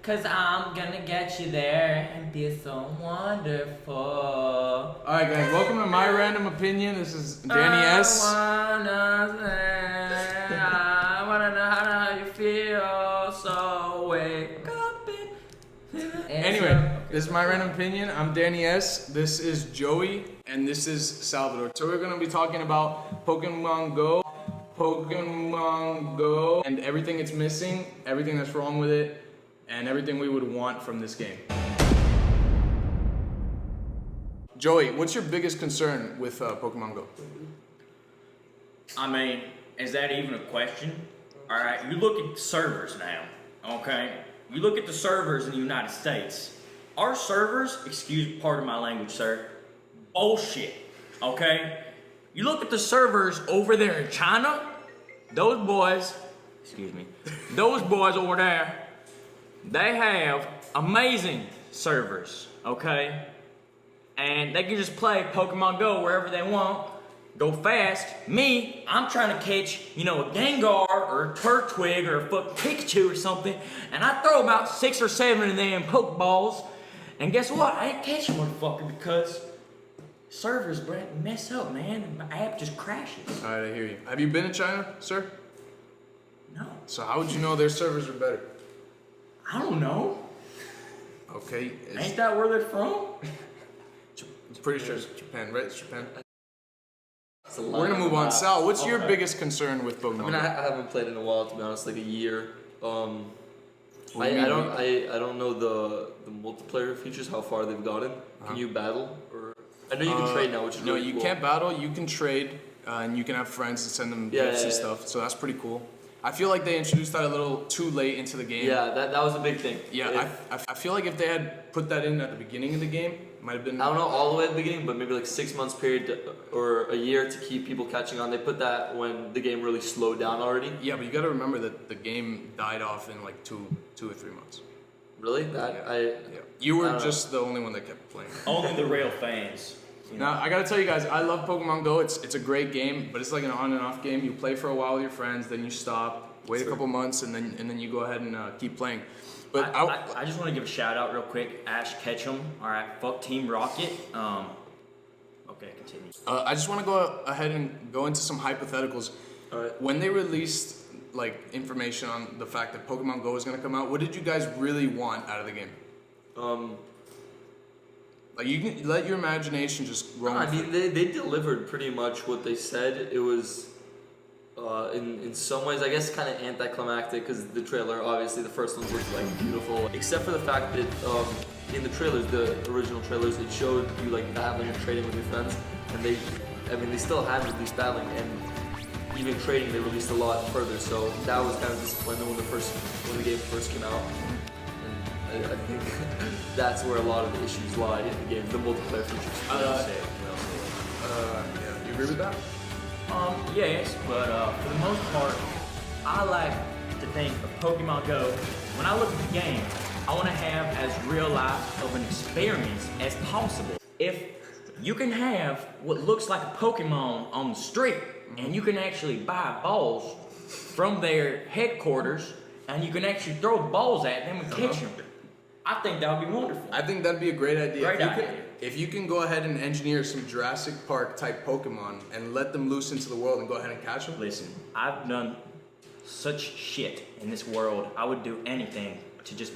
Cause I'm gonna get you there and be so wonderful. Alright guys, welcome to My Random Opinion. This is Danny S. I wanna know how you feel, so wake up and... Anyway, this is My Random Opinion. I'm Danny S. This is Joey, and this is Salvador. So we're gonna be talking about Pokemon Go, and everything it's missing, everything that's wrong with it, and everything we would want from this game. Joey, what's your biggest concern with Pokemon Go? I mean, is that even a question? All right, you look at servers now, okay? You look at the servers in the United States. Our servers, pardon my language, sir, bullshit, okay? You look at the servers over there in China, those boys over there, they have amazing servers, okay? And they can just play Pokemon Go wherever they want, go fast. Me, I'm trying to catch, a Gengar or a Turtwig or a fucking Pikachu or something, and I throw about 6 or 7 of them Pokeballs, and guess what? I ain't catching motherfucker because servers mess up, man, and my app just crashes. Alright, I hear you. Have you been to China, sir? No. So how would you know their servers are better? I don't know. Okay. Ain't that where they're from? I'm pretty sure it's Japan, right? It's Japan. We're We're gonna move on. Sal, what's your biggest concern with Pokemon? I mean, I haven't played in a while, to be honest, like a year. What do I you mean? don't know the multiplayer features, how far they've gotten. Can you battle? Or I know you can trade now, which is no, really you cool. can't battle. You can trade, and you can have friends and send them gifts and stuff. So that's pretty cool. I feel like they introduced that a little too late into the game. Yeah, that was a big thing. Yeah, I feel like if they had put that in at the beginning of the game, it might have been. I don't know all the way at the beginning, but maybe like 6 months period or a year to keep people catching on. They put that when the game really slowed down already. Yeah, but you got to remember that the game died off in like two or 3 months. Really? Yeah. You were just the only one that kept playing. Only the real fans. Now, I gotta tell you guys, I love Pokemon Go. It's a great game, but it's like an on and off game. You play for a while with your friends, then you stop, wait a couple months, and then you go ahead and keep playing. But I just want to give a shout out real quick. Ash Ketchum. All right, fuck Team Rocket. Okay, continue. I just want to go ahead and go into some hypotheticals. All right. When they released like information on the fact that Pokemon Go is gonna come out, what did you guys really want out of the game? Like you can let your imagination just roam. I mean, they delivered pretty much what they said. It was, in some ways, I guess, kind of anticlimactic because the trailer, obviously, the first ones looked like beautiful, except for the fact that in the trailers, the original trailers, it showed you like battling and trading with your friends, and they still had released battling and even trading. They released a lot further, so that was kind of disappointing when the game first came out. I think that's where a lot of the issues lie in the game, the multiplayer features. Yeah, you agree with that? Yes, but for the most part, I like to think of Pokemon Go. When I look at the game, I want to have as real life of an experience as possible. If you can have what looks like a Pokemon on the street, and you can actually buy balls from their headquarters, and you can actually throw the balls at them and catch them, I think that would be wonderful. I think that'd be a great idea. Great idea. If you can go ahead and engineer some Jurassic Park type Pokemon and let them loose into the world and go ahead and catch them. Listen, I've done such shit in this world. I would do anything to just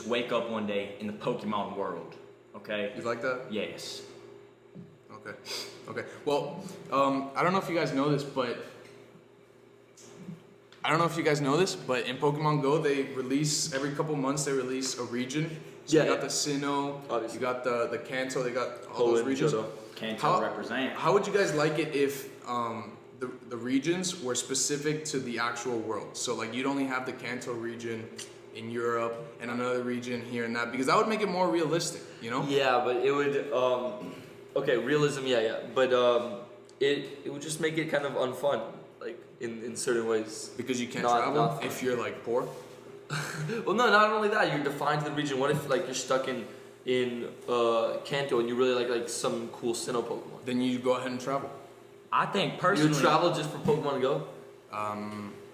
wake up one day in the Pokemon world. Okay? You like that? Yes. Okay. Well, I don't know if you guys know this, but in Pokemon Go, they release every couple months. They release a region. So you got the Sinnoh, obviously. You got the Kanto. They got all those regions. Kanto represent. How would you guys like it if the regions were specific to the actual world? So like you'd only have the Kanto region in Europe and another region here and that, because that would make it more realistic, Yeah, but it would. Okay, realism. Yeah. But it would just make it kind of unfun, like in certain ways. Because you can't travel if you're like poor. Well, no, not only that. You're defined to the region. What if like you're stuck in Kanto and you really like some cool Sinnoh Pokemon? Then you go ahead and travel. I think personally... You would travel just for Pokemon Go?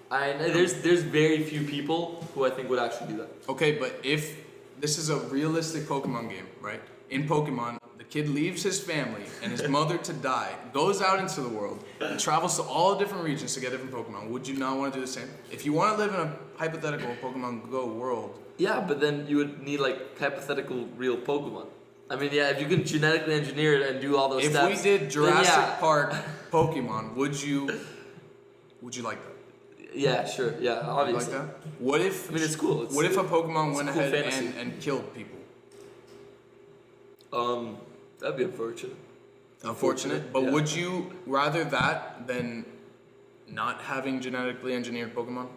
There's very few people who I think would actually do that. Okay, but if this is a realistic Pokemon game, right? In Pokemon, the kid leaves his family and his mother to die, goes out into the world, and travels to all different regions to get different Pokemon. Would you not want to do the same? If you want to live in a hypothetical Pokemon Go world, Yeah, but then you would need like hypothetical real Pokemon. I mean, yeah, if you can genetically engineer it and do all those if steps. we did Jurassic then yeah. Park Pokemon, would you like that? Yeah, sure. Yeah, Like obviously. that? What if? I mean, it's cool. It's, What if a Pokemon went a cool ahead fantasy. and killed people? That'd be unfortunate. Unfortunate, but yeah. would you rather that than not having genetically engineered Pokemon?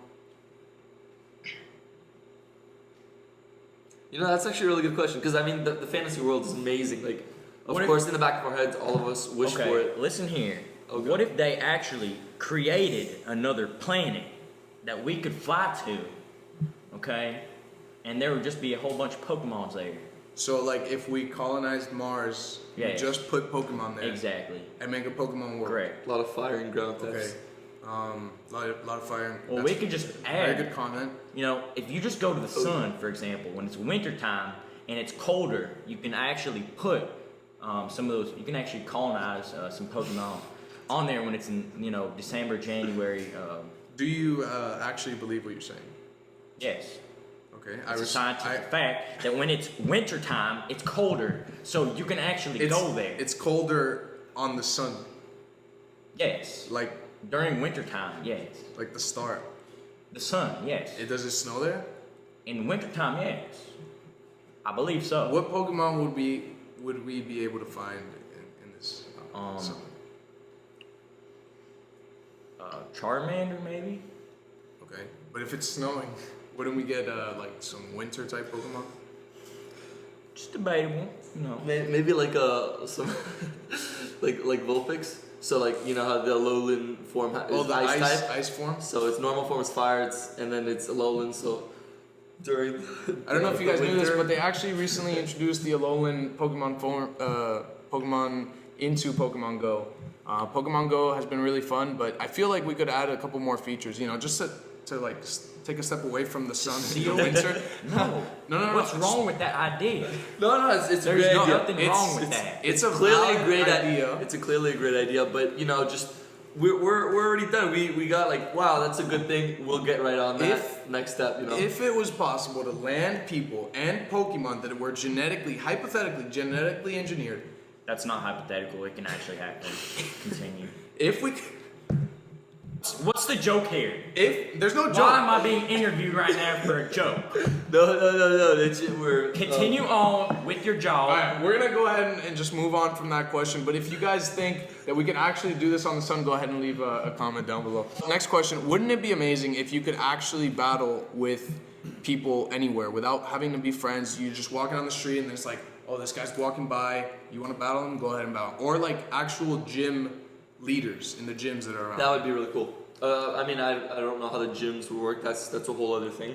You know, that's actually a really good question because I mean, the fantasy world is amazing. Like, of What if- course, in the back of our heads, all of us wish Okay, for it. listen here. Okay. What if they actually created another planet that we could fly to, okay? And there would just be a whole bunch of Pokemons there. So, like, if we colonized Mars, we Yeah. just put Pokemon there Exactly. and make a Pokemon world. Correct. A lot of fire and ground types. Okay. Lot of fire. Well, That's we could just very good add, comment. you know, if you just go to the sun, for example, when it's winter time and it's colder, you can actually put some of those, you can actually colonize some Pokemon on there when it's in, you know, December, January. Do you actually believe what you're saying? Yes. Okay. It's a scientific fact that when it's winter time, it's colder, so you can actually go there. It's colder on the sun, Yes. like During winter time, yes. the start. The sun, yes. Does it snow there? In winter time, yes. I believe so. What Pokemon would we be able to find in this sun? Charmander, maybe? Okay. But if it's snowing, wouldn't we get like some winter type Pokemon? Just debatable, you know. Maybe like some like Vulpix. So like you know how the Alolan form is The ice type. ice form. So its normal form is fire, and then it's Alolan. So during I don't know if you guys knew this, winter- but they actually recently introduced the Alolan Pokemon form, Pokemon into Pokemon Go. Pokemon Go has been really fun, but I feel like we could add a couple more features. You know, just to like take a step away from the sun in the winter. No. No. What's wrong with that idea? No, it's a There's great idea. nothing wrong with that. It's a Clearly a valid great idea. It's a clearly a great idea, but you know, just we're already done. We got like, wow, that's a good thing. We'll get right on that next step. You know, If it was possible to land people and Pokemon that were hypothetically genetically engineered, That's not hypothetical. It can actually happen. Continue. if we, What's the joke here? if there's no joke. Why am I being interviewed right now for a joke? no. We're Continue on with your job. All right, we're gonna go ahead and just move on from that question. But if you guys think that we can actually do this on the sun, go ahead and leave a comment down below. Next question: wouldn't it be amazing if you could actually battle with people anywhere without having to be friends? You're just walking on the street and it's like, oh, this guy's walking by. You want to battle him? Go ahead and battle. Or like actual gym leaders in the gyms that are around. That would be really cool. I mean, I don't know how the gyms would work. That's a whole other thing.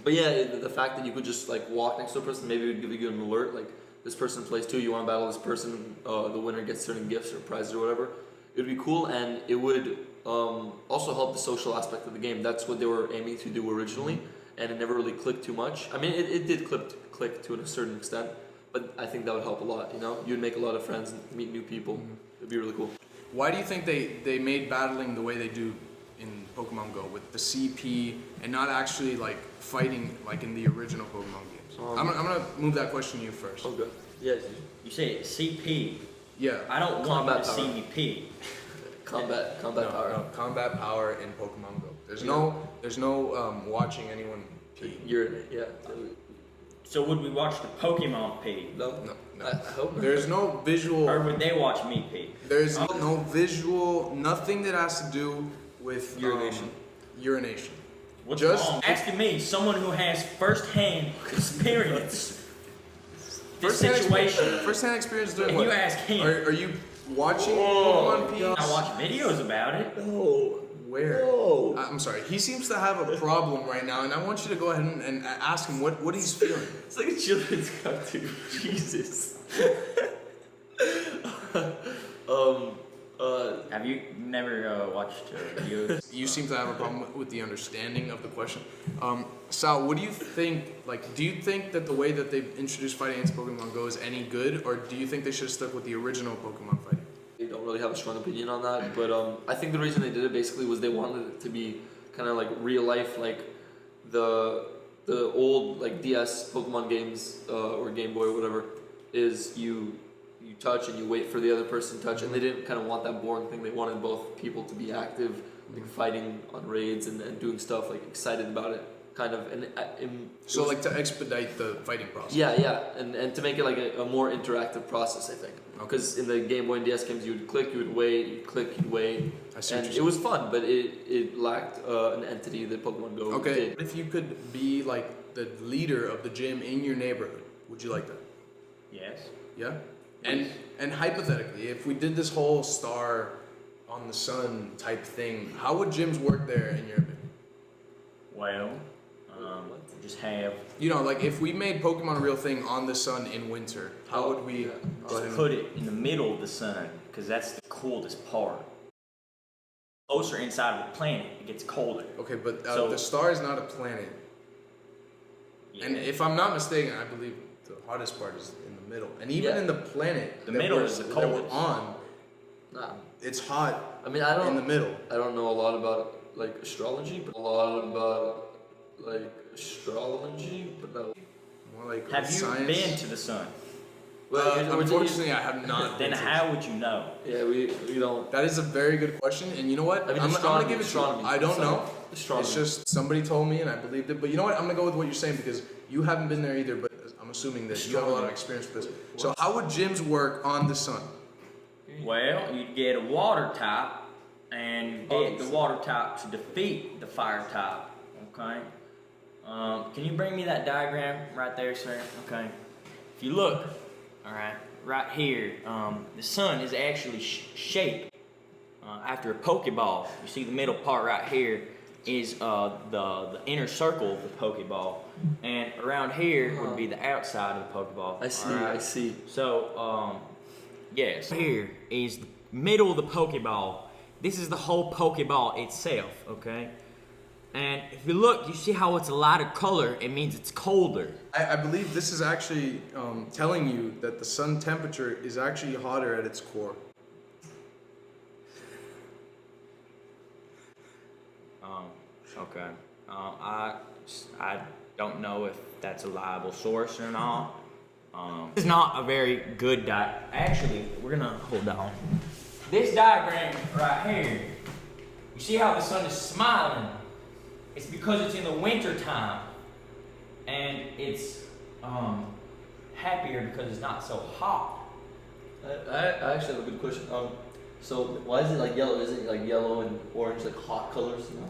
But yeah, the fact that you could just like walk next to a person, maybe it would give you an alert, like this person plays too. You want to battle this person. The winner gets certain gifts or prizes or whatever. It would be cool, and it would also help the social aspect of the game. That's what they were aiming to do originally, and it never really clicked too much. I mean, it did click to a certain extent, but I think that would help a lot. You know, you'd make a lot of friends and meet new people. It'd be really cool. Why do you think they made battling the way they do in Pokemon Go with the CP and not actually like fighting like in the original Pokemon games? I'm gonna move that question to you first. Oh, good. Yes. You say CP. Yeah. I don't want you Combat to power. CVP. Combat No, power. no, combat power in Pokemon Go. There's no watching anyone pee. Urinate. Yeah. So would we watch the Pokemon pee? No. No. I hope not. There's no visual. Or would they watch me pee? There's no visual. Nothing that has to do with Urination. Urination. What's Just- wrong? Asking me, someone who has first-hand experience, this situation, First-hand experience doing and what? you ask him. Are you watching Pokemon pee? I watch videos about it. No. Where? No. I'm sorry. He seems to have a problem right now, and I want you to go ahead and ask him what he's feeling. It's like a children's cartoon. Jesus. Have you never watched videos. You seem to have a problem with the understanding of the question. Sal, what do you think? Like, do you think that the way that they've introduced fighting into Pokemon Go is any good, or do you think they should have stuck with the original Pokemon fighting? I don't really have a strong opinion on that, but I think the reason they did it basically was they wanted it to be kind of like real life, like the old like DS Pokemon games or Game Boy or whatever is you touch and you wait for the other person to touch, and they didn't kind of want that boring thing. They wanted both people to be active, like fighting on raids and doing stuff, like excited about it, kind of. So like to expedite the fighting process. Yeah, and to make it like a more interactive process, I think. Because in the Game Boy and DS games, you would click, you would wait, you'd click, you'd wait. I see what And you're it was fun, but it lacked an entity that Pokemon Go Okay. did. If you could be like the leader of the gym in your neighborhood, would you like that? Yes. Yeah. And hypothetically, if we did this whole star on the sun type thing, how would gyms work there in your opinion? Well, just have You know, like if we made Pokemon a real thing on the sun in winter, how would we Yeah. go ahead and put it in the middle of the sun because that's the coldest part. Closer inside of the planet, it gets colder. Okay, but So- the star is not a planet. Yeah. And if I'm not mistaken, I believe the hottest part is in the middle. And even Yeah. in the planet The that middle we're- is the that we're coldest. on, Nah. it's hot I mean, I in the don't middle. know a lot about like astrology, but a lot about like astrology, but no. More like Have you science. been to the sun? Well, we're Unfortunately, I have not. Then been to- how would you know? Yeah, we don't. That is a very good question, and you know what? I mean, I'm gonna astronomy. give it to you. astronomy. I don't Sorry. know. Astronomy. It's just somebody told me, and I believed it. But you know what? I'm gonna go with what you're saying because you haven't been there either. But I'm assuming that you have a lot of experience with this. So how would gyms work on the sun? Well, you'd get a water type, and you get the water type to defeat the fire type. Okay. Can you bring me that diagram right there, sir? Okay. If you look, all right here, the sun is actually shaped after a Pokeball. You see the middle part right here is the inner circle of the Pokeball, and around here would be the outside of the Pokeball. I see. all right? I see. So, yes, here is the middle of the Pokeball. This is the whole Pokeball itself, okay? And if you look, you see how it's a lighter color, it means it's colder. I believe this is actually telling you that the sun temperature is actually hotter at its core. Okay. I don't know if that's a reliable source or not. It's not a very good diagram. Actually, we're gonna hold on. This diagram right here, you see how the sun is smiling? It's because it's in the winter time, and it's happier because it's not so hot. I actually have a good question. So why is it like yellow? Is it like yellow and orange, like hot colors? You know?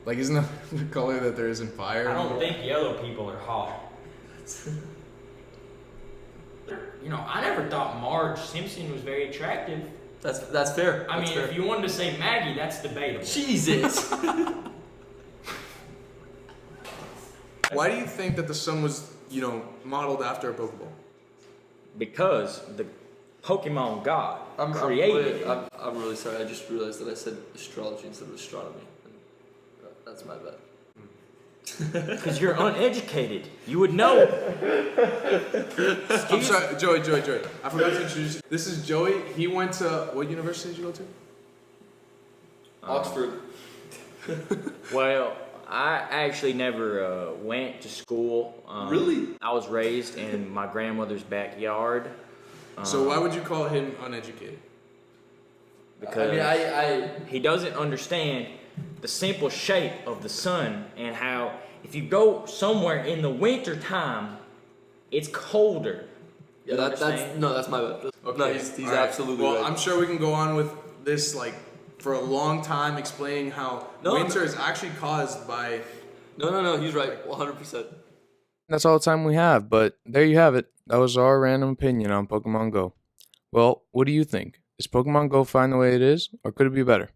Like, isn't that the color that there is in fire? I don't think yellow people are hot. You know, I never thought Marge Simpson was very attractive. That's fair. I That's mean, fair. if you wanted to say Maggie, that's debatable. Jesus. Why do you think that the sun was, modeled after a Pokeball? Because the Pokemon God I'm created it. I'm really sorry. I just realized that I said astrology instead of astronomy. And that's my bad. Because you're uneducated. You would know. I'm sorry, Joey. I forgot to introduce you. This is Joey. He went to, what university did you go to? Oxford. Well, I actually never went to school. Really? I was raised in my grandmother's backyard. So why would you call him uneducated? Because I mean, he doesn't understand the simple shape of the sun and how if you go somewhere in the winter time, it's colder. yeah, You that's understand? that's my bad. No, he's All right. absolutely Well, right. I'm sure we can go on with this for a long time, explaining how winter is actually caused by. No, he's right, 100%. That's all the time we have, but there you have it. That was our random opinion on Pokemon Go. Well, what do you think? Is Pokemon Go fine the way it is, or could it be better?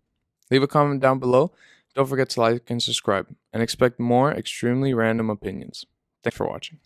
Leave a comment down below. Don't forget to like and subscribe, and expect more extremely random opinions. Thanks for watching.